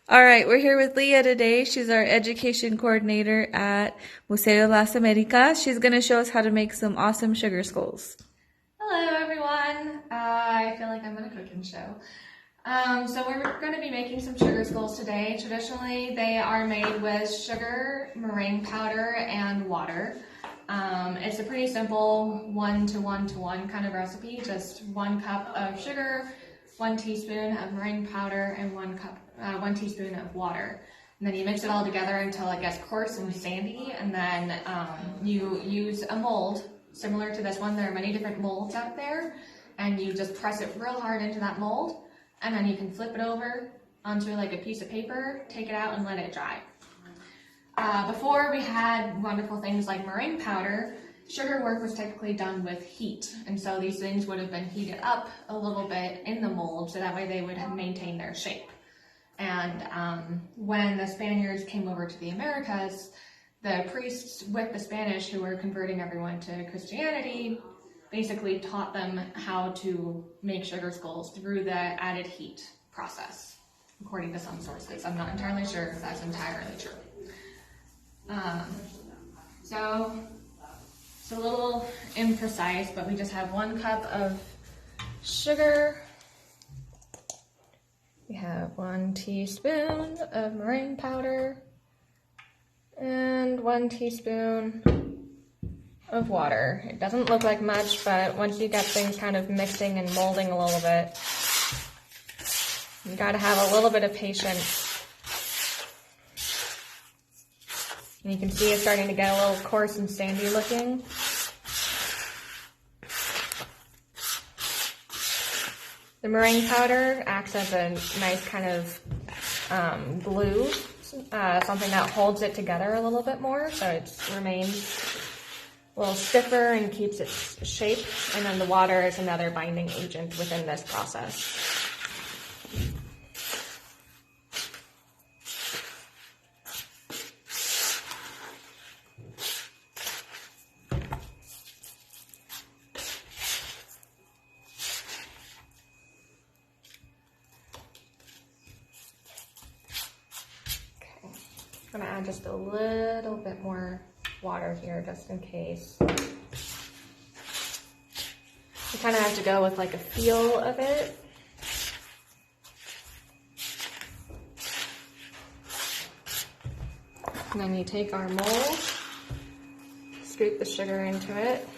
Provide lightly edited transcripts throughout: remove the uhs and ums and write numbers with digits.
All right, we're here with Leah today. She's our education coordinator at Museo De Las Americas. She's going to show us how to make some awesome sugar skulls. Hello everyone. I feel like I'm on a cooking show. So we're going to be making some sugar skulls today. Traditionally, they are made with sugar, meringue powder, and water. It's a pretty simple 1-to-1-to-1 kind of recipe. Just 1 cup of sugar, 1 teaspoon of meringue powder, and 1 teaspoon of water. And then you mix it all together until it gets coarse and sandy, and then you use a mold similar to this one. There are many different molds out there, and you just press it real hard into that mold, and then you can flip it over onto like a piece of paper, take it out and let it dry. Before we had wonderful things like meringue powder, sugar work was typically done with heat, and so these things would have been heated up a little bit in the mold so that way they would have maintained their shape. And when the Spaniards came over to the Americas, the priests with the Spanish who were converting everyone to Christianity basically taught them how to make sugar skulls through the added heat process, according to some sources. I'm not entirely sure if that's entirely true. So it's a little imprecise, but we just have 1 cup of sugar. We have 1 teaspoon of meringue powder and 1 teaspoon of water. It doesn't look like much, but once you get things kind of mixing and molding a little bit, you gotta have a little bit of patience. And you can see it's starting to get a little coarse and sandy looking. The meringue powder acts as a nice kind of glue, something that holds it together a little bit more, so it remains a little stiffer and keeps its shape. And then the water is another binding agent within this process. I'm gonna add just a little bit more water here just in case. You kind of have to go with like a feel of it. And then you take our mold, scoop the sugar into it.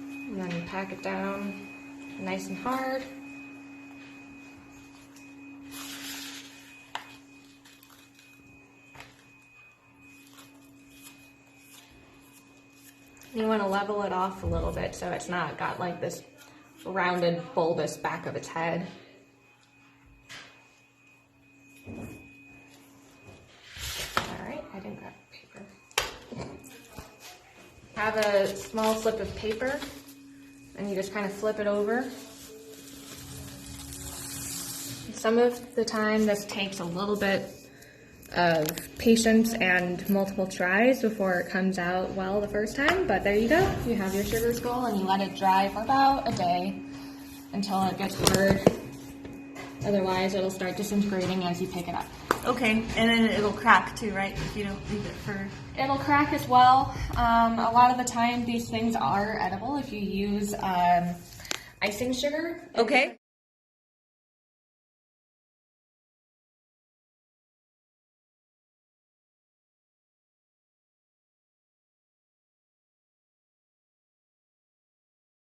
And then you pack it down nice and hard. You want to level it off a little bit so it's not got like this rounded, bulbous back of its head. Alright, I didn't grab paper. Have a small slip of paper and you just kind of flip it over. Some of the time this takes a little bit of patience and multiple tries before it comes out well the first time, but there you go. You have your sugar skull and you let it dry for about a day until it gets hard. Otherwise it'll start disintegrating as you pick it up. Okay, and then it'll crack too, right? If you don't leave it for... It'll crack as well. A lot of the time these things are edible if you use icing sugar. Okay.